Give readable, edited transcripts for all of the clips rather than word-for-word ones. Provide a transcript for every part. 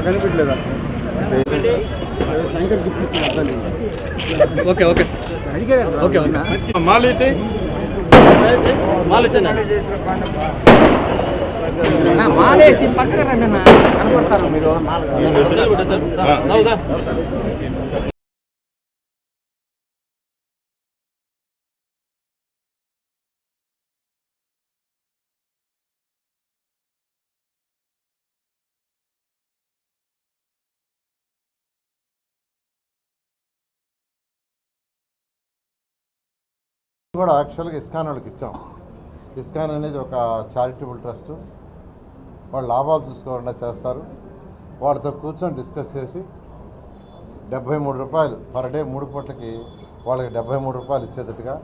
కనిపించలేదా? Okay okay okay okay మాలేసి పక్కన రండి అన్న, కనపడతారు మీరు. కూడా యాక్చువల్గా ఇస్కాన్ వాళ్ళకి ఇచ్చాం. ఇస్కాన్ అనేది ఒక చారిటబుల్ ట్రస్ట్. వాళ్ళు లాభాలు చూసుకోకుండా చేస్తారు. వాళ్ళతో కూర్చొని డిస్కస్ చేసి 73 రూపాయలు పర్ డే 3 పూటలకి వాళ్ళకి 73 రూపాయలు ఇచ్చేటట్టుగా,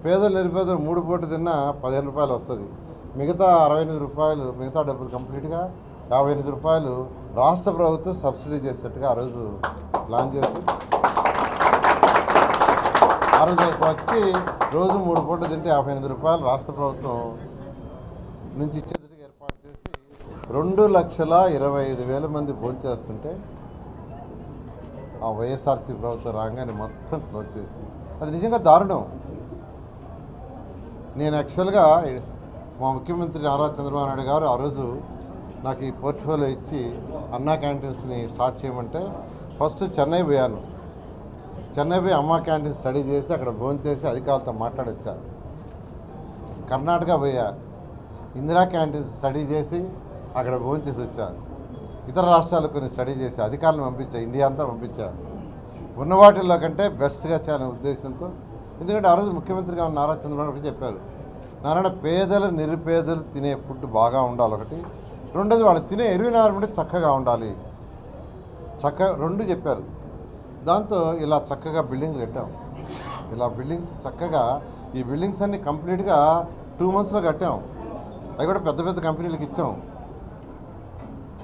పేదలు నిరుపేదలు 3 పూటలు తిన్నా 15 రూపాయలు వస్తుంది. మిగతా 68 రూపాయలు, మిగతా డబ్బులు కంప్లీట్గా 58 రూపాయలు రాష్ట్ర ప్రభుత్వం సబ్సిడీ చేసేట్టుగా ఆ రోజు ప్లాన్ చేసి, ఆ రోజు వచ్చి రోజు 3 పూటలు తింటే 58 రూపాయలు రాష్ట్ర ప్రభుత్వం నుంచి ఇచ్చేందుకు ఏర్పాటు చేసి 2,25,000 మంది భోంచేస్తుంటే ఆ వైఎస్ఆర్సీ ప్రభుత్వం రాగానే మొత్తం క్లోజ్ చేసింది. అది నిజంగా దారుణం. నేను యాక్చువల్గా మా ముఖ్యమంత్రి నారా చంద్రబాబు నాయుడు గారు ఆ రోజు నాకు ఈ పోర్ట్ఫోలియో ఇచ్చి అన్నా క్యాంటీన్స్ని స్టార్ట్ చేయమంటే ఫస్ట్ చెన్నై పోయాను. చెన్నై పోయి అమ్మా క్యాంటీన్ స్టడీ చేసి అక్కడ భోంచేసి అధికారులతో మాట్లాడొచ్చా. కర్ణాటక పోయా, ఇందిరా క్యాంటీన్స్ స్టడీ చేసి అక్కడ భోంచేసి వచ్చా. ఇతర రాష్ట్రాలకు కొన్ని స్టడీ చేసి అధికారులను పంపించా, ఇండియా అంతా పంపించా. ఉన్న వాటిల్లో కంటే బెస్ట్గా చేయాలనే ఉద్దేశంతో. ఎందుకంటే ఆ రోజు ముఖ్యమంత్రిగా నారా చంద్రబాబు నాయుడు చెప్పారు, నారాయణ పేదలు నిరుపేదలు తినే ఫుడ్ బాగా ఉండాలి ఒకటి, రెండోది వాళ్ళు తినే ఎన్విరాన్మెంట్ చక్కగా ఉండాలి, రెండు చెప్పారు. దాంతో ఇలా చక్కగా బిల్డింగ్లు కట్టాం. ఇలా బిల్డింగ్స్ చక్కగా, ఈ బిల్డింగ్స్ అన్నీ కంప్లీట్గా 2 monthsలో కట్టాం. అవి కూడా పెద్ద పెద్ద కంపెనీలకు ఇచ్చాం.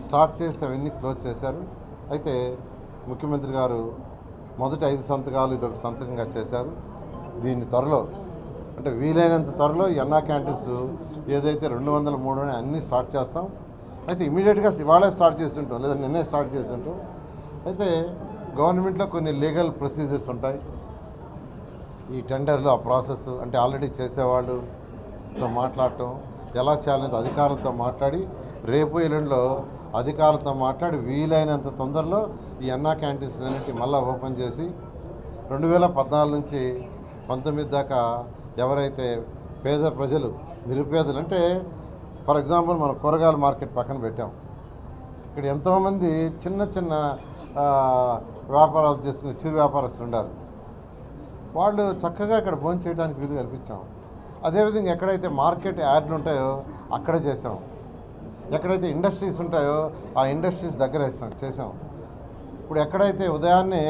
స్టార్ట్ చేస్తే అవన్నీ క్లోజ్ చేశారు. అయితే ముఖ్యమంత్రి గారు మొదటి 5 సంతకాలు ఇదొక సంతకంగా చేశారు. దీన్ని త్వరలో, అంటే వీలైనంత త్వరలో ఈ అన్నా క్యాంటీన్స్ ఏదైతే 200, 300 అన్నీ స్టార్ట్ చేస్తాం. అయితే ఇమీడియట్గా ఇవాళే స్టార్ట్ చేసి ఉంటాం, లేదా నిన్నే స్టార్ట్ చేసి ఉంటాం. అయితే గవర్నమెంట్లో కొన్ని లీగల్ ప్రొసీజర్స్ ఉంటాయి. ఈ టెండర్లు, ఆ ప్రాసెస్ అంటే ఆల్రెడీ చేసేవాళ్ళతో మాట్లాడటం, ఎలా చేయాలనేది అధికారులతో మాట్లాడి, రేపు ఎల్లుండిలో అధికారులతో మాట్లాడి వీలైనంత తొందరలో ఈ అన్నా క్యాంటీన్స్ అన్నింటి మళ్ళీ ఓపెన్ చేసి 2014 నుంచి 19 దాకా ఎవరైతే పేద ప్రజలు, నిరుపేదలు, అంటే ఫర్ ఎగ్జాంపుల్ మనం కూరగాయల మార్కెట్ పక్కన పెట్టాం. ఇక్కడ ఎంతోమంది చిన్న చిన్న వ్యాపారాలు చేసుకునే చిరు వ్యాపారస్తులు ఉండాలి. వాళ్ళు చక్కగా ఇక్కడ భోజనం చేయడానికి వీలు కల్పించాం. అదేవిధంగా ఎక్కడైతే మార్కెట్ యార్డ్లు ఉంటాయో అక్కడ చేసాం. ఎక్కడైతే ఇండస్ట్రీస్ ఉంటాయో ఆ ఇండస్ట్రీస్ దగ్గర చేసాం. ఇప్పుడు ఎక్కడైతే ఉదయాన్నే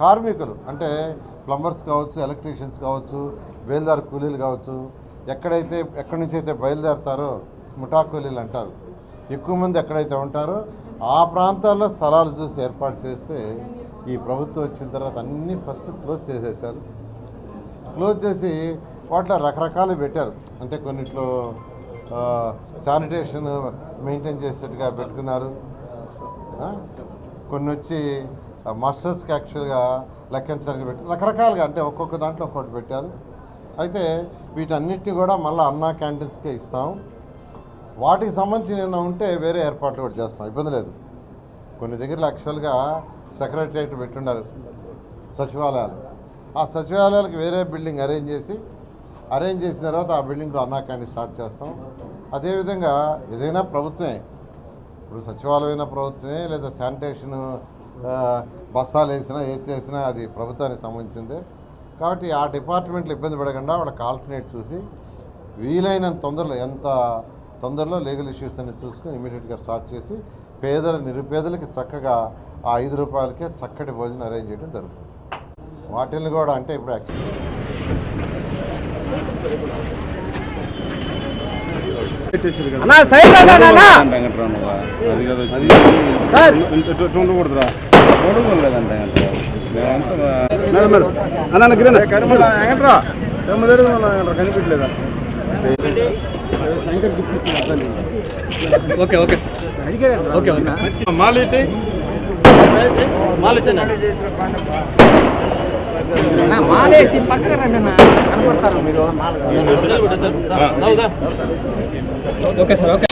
కార్మికులు, అంటే ప్లంబర్స్ కావచ్చు, ఎలక్ట్రీషియన్స్ కావచ్చు, బయలుదేరు కూలీలు కావచ్చు, ఎక్కడి నుంచి అయితే బయలుదేరుతారో ముఠా కూలీలు అంటారు, ఎక్కువ మంది ఎక్కడైతే ఉంటారో ఆ ప్రాంతాల్లో స్థలాలు చూసి ఏర్పాటు చేస్తే, ఈ ప్రభుత్వం వచ్చిన తర్వాత అన్నీ ఫస్ట్ క్లోజ్ చేసేసారు. క్లోజ్ చేసి వాటిలో రకరకాలు పెట్టారు. అంటే కొన్నిట్లో శానిటేషన్ మెయింటైన్ చేసేట్టుగా పెట్టుకున్నారు. కొన్ని వచ్చి మాస్టర్స్కి యాక్చువల్గా లెక్కించడానికి పెట్టి రకరకాలుగా, అంటే ఒక్కొక్క దాంట్లో ఒక్కొక్కటి పెట్టారు. అయితే వీటన్నిటిని కూడా మళ్ళీ అన్నా క్యాంటీన్స్కే ఇస్తాం. వాటికి సంబంధించి ఏమైనా ఉంటే వేరే ఏర్పాట్లు కూడా చేస్తాం, ఇబ్బంది లేదు. కొన్ని దగ్గర యాక్చువల్గా సెక్రటరియట్ పెట్టున్నారు సచివాలయాలు. ఆ సచివాలయాలకు వేరే బిల్డింగ్ అరేంజ్ చేసిన తర్వాత ఆ బిల్డింగ్లో అన్నా క్యాంటీన్ స్టార్ట్ చేస్తాం. అదేవిధంగా ఏదైనా ప్రభుత్వమే, ఇప్పుడు సచివాలయమైన ప్రభుత్వమే, లేదా శానిటేషన్ బస్తాలు వేసినా ఏది చేసినా అది ప్రభుత్వానికి సంబంధించిందే. కాబట్టి ఆ డిపార్ట్మెంట్లు ఇబ్బంది పడకుండా వాళ్ళకి ఆల్టర్నేట్ చూసి వీలైనంత తొందరలో, ఎంత తొందరలో లీగల్ ఇష్యూస్ అన్ని చూసుకొని ఇమీడియట్గా స్టార్ట్ చేసి పేదల నిరుపేదలకి చక్కగా ఆ 5 రూపాయలకే చక్కటి భోజనం అరేంజ్ చేయడం జరుగుతుంది. వాటిని కూడా అంటే ఇప్పుడు కనిపించలేదా? ఓకే ఓకే ఓకే ఓకే మాలైతే మాలేసి పక్కన రండి అన్న కనపడతారు మీరు ఓకే సార్ ఓకే